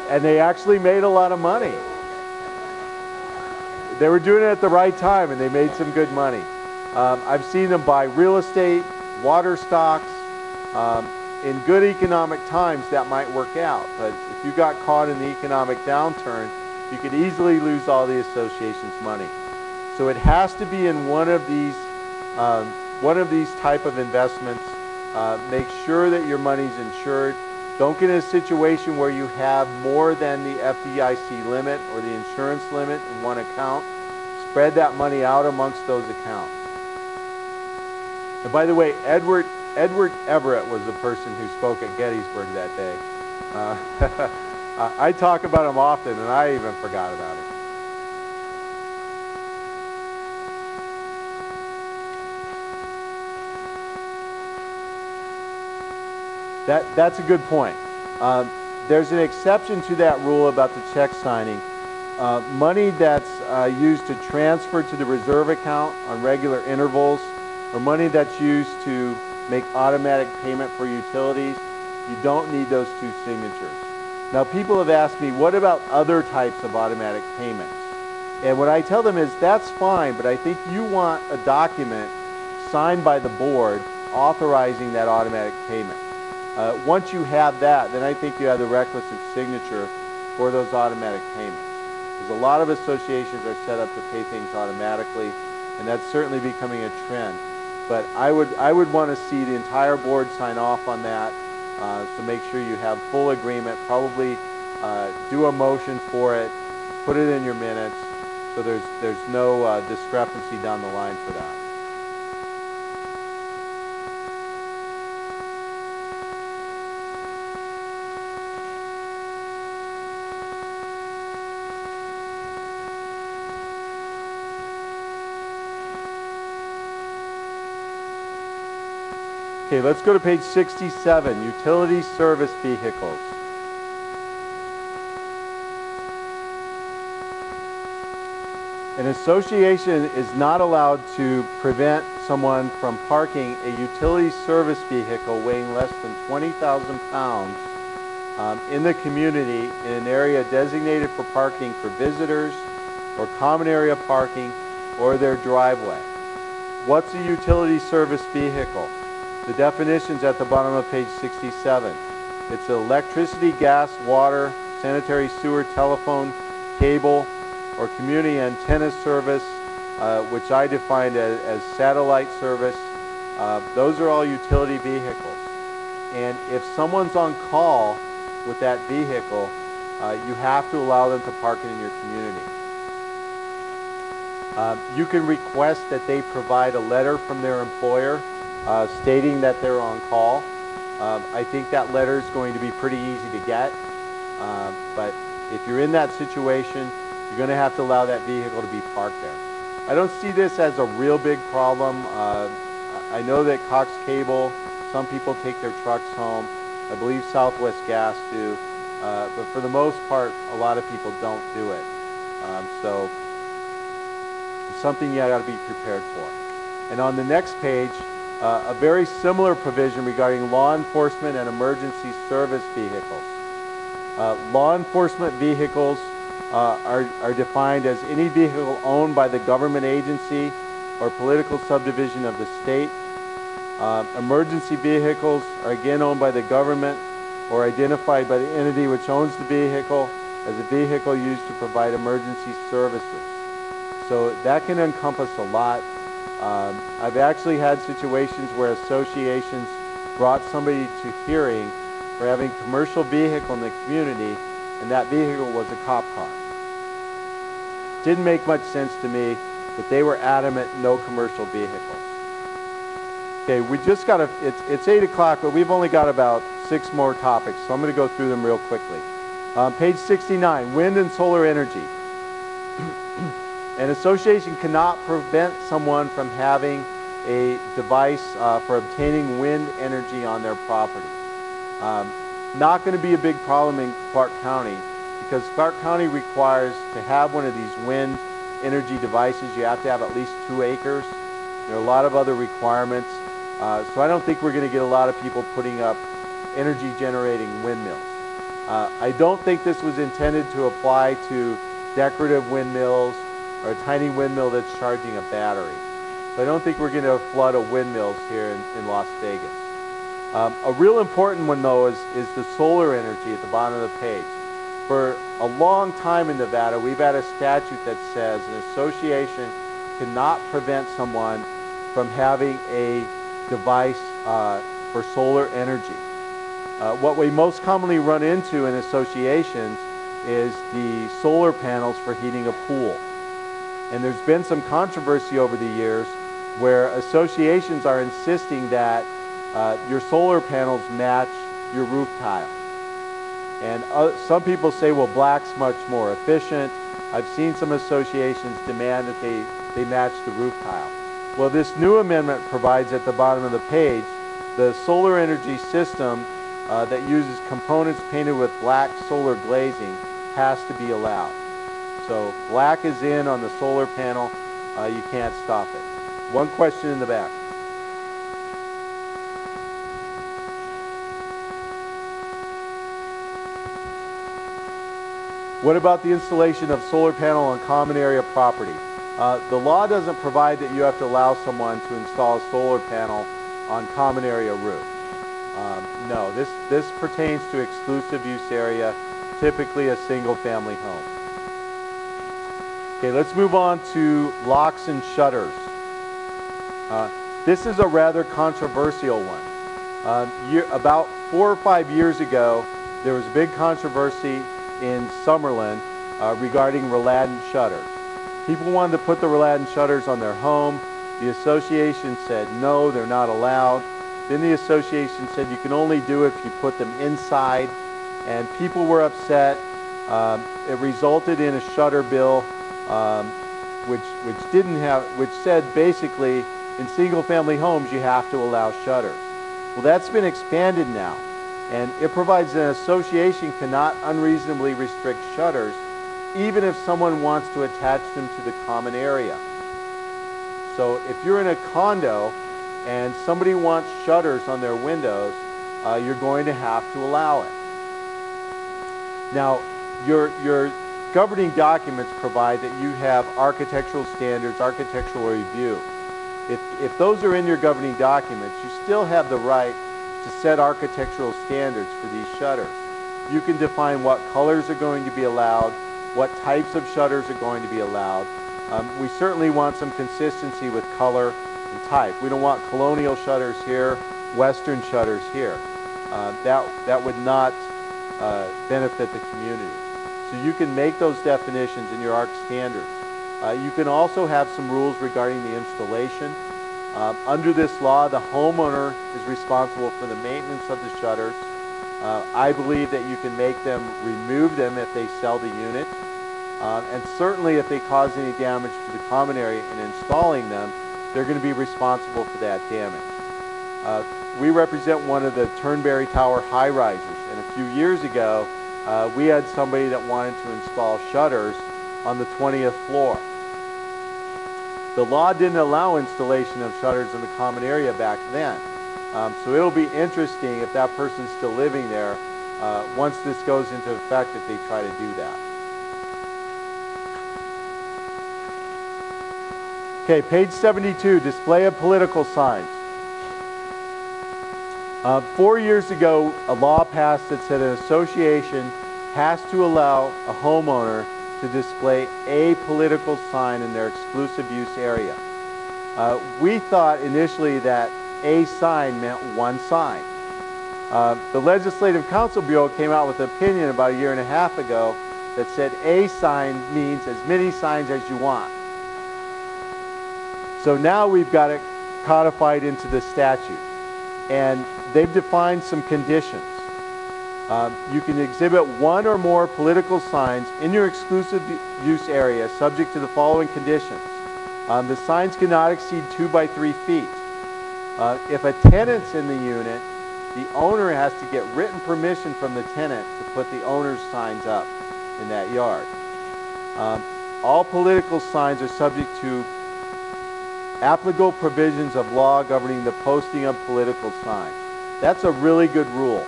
And they actually made a lot of money. They were doing it at the right time, and they made some good money. I've seen them buy real estate, water stocks. In good economic times, that might work out. But if you got caught in the economic downturn, you could easily lose all the association's money. So it has to be in one of these type of investments. Make sure that your money's insured. Don't get in a situation where you have more than the FDIC limit or the insurance limit in one account. Spread that money out amongst those accounts. And by the way, Edward Everett was the person who spoke at Gettysburg that day. I talk about him often, and I even forgot about it. That's a good point. There's an exception to that rule about the check signing. Money that's used to transfer to the reserve account on regular intervals, or money that's used to make automatic payment for utilities, you don't need those two signatures. Now, people have asked me, what about other types of automatic payments? And what I tell them is, that's fine, but I think you want a document signed by the board authorizing that automatic payment. Once you have that, then I think you have the requisite signature for those automatic payments. Because a lot of associations are set up to pay things automatically, and that's certainly becoming a trend. But I would want to see the entire board sign off on that, so make sure you have full agreement. Probably do a motion for it, put it in your minutes, so there's no discrepancy down the line for that. Okay, let's go to page 67, utility service vehicles. An association is not allowed to prevent someone from parking a utility service vehicle weighing less than 20,000 pounds in the community in an area designated for parking for visitors or common area parking or their driveway. What's a utility service vehicle? The definition's at the bottom of page 67. It's electricity, gas, water, sanitary sewer, telephone, cable, or community antenna service, which I defined as satellite service. Those are all utility vehicles. And if someone's on call with that vehicle, you have to allow them to park it in your community. You can request that they provide a letter from their employer stating that they're on call. I think that letter is going to be pretty easy to get, but if you're in that situation, you're going to have to allow that vehicle to be parked there. I don't see this as a real big problem. I know that Cox Cable, some people take their trucks home. I believe Southwest Gas do, but for the most part, a lot of people don't do it. So it's something you got to be prepared for. And on the next page, a very similar provision regarding law enforcement and emergency service vehicles. Law enforcement vehicles are defined as any vehicle owned by the government agency or political subdivision of the state. Emergency vehicles are again owned by the government or identified by the entity which owns the vehicle as a vehicle used to provide emergency services. So that can encompass a lot. I've actually had situations where associations brought somebody to hearing for having a commercial vehicle in the community, and that vehicle was a cop car. Didn't make much sense to me, but they were adamant, no commercial vehicles. Okay, we just got to, it's 8 o'clock, but we've only got about 6 more topics, so I'm going to go through them real quickly. Page 69, wind and solar energy. An association cannot prevent someone from having a device for obtaining wind energy on their property. Not going to be a big problem in Clark County because Clark County requires to have one of these wind energy devices. You have to have at least 2 acres. There are a lot of other requirements. So I don't think we're going to get a lot of people putting up energy generating windmills. I don't think this was intended to apply to decorative windmills or a tiny windmill that's charging a battery. So I don't think we're going to have a flood of windmills here in Las Vegas. A real important one though is the solar energy at the bottom of the page. For a long time in Nevada, we've had a statute that says an association cannot prevent someone from having a device for solar energy. What we most commonly run into in associations is the solar panels for heating a pool. And there's been some controversy over the years where associations are insisting that your solar panels match your roof tile. And some people say, well, black's much more efficient. I've seen some associations demand that they match the roof tile. Well, this new amendment provides at the bottom of the page, the solar energy system that uses components painted with black solar glazing has to be allowed. So black is in on the solar panel, you can't stop it. One question in the back. What about the installation of solar panel on common area property? The law doesn't provide that you have to allow someone to install a solar panel on common area roof. No, this pertains to exclusive use area, typically a single family home. Okay, let's move on to locks and shutters. This is a rather controversial one. About 4 or 5 years ago, there was a big controversy in Summerlin regarding Roladin shutters. People wanted to put the Roladin shutters on their home. The association said no, they're not allowed. Then the association said you can only do it if you put them inside, and people were upset. It resulted in a shutter bill which said basically in single family homes you have to allow shutters. Well, that's been expanded now, and it provides an association cannot unreasonably restrict shutters even if someone wants to attach them to the common area. So if you're in a condo and somebody wants shutters on their windows, you're going to have to allow it. Now, your governing documents provide that you have architectural standards, architectural review. If those are in your governing documents, you still have the right to set architectural standards for these shutters. You can define what colors are going to be allowed, what types of shutters are going to be allowed. We certainly want some consistency with color and type. We don't want colonial shutters here, Western shutters here. That would not benefit the community. So you can make those definitions in your ARC standards. You can also have some rules regarding the installation. Under this law, the homeowner is responsible for the maintenance of the shutters. I believe that you can make them remove them if they sell the unit. And certainly if they cause any damage to the common area in installing them, they're going to be responsible for that damage. We represent one of the Turnberry Tower high-rises, and a few years ago we had somebody that wanted to install shutters on the 20th floor. The law didn't allow installation of shutters in the common area back then. So it'll be interesting if that person's still living there once this goes into effect if they try to do that. Okay, page 72, display of political signs. 4 years ago, a law passed that said an association has to allow a homeowner to display a political sign in their exclusive use area. We thought initially that a sign meant one sign. The Legislative Council Bureau came out with an opinion about 1.5 years ago that said a sign means as many signs as you want. So now we've got it codified into the statute, and they've defined some conditions. You can exhibit one or more political signs in your exclusive use area subject to the following conditions. The signs cannot exceed 2 by 3 feet. If a tenant's in the unit, the owner has to get written permission from the tenant to put the owner's signs up in that yard. All political signs are subject to applicable provisions of law governing the posting of political signs. That's a really good rule.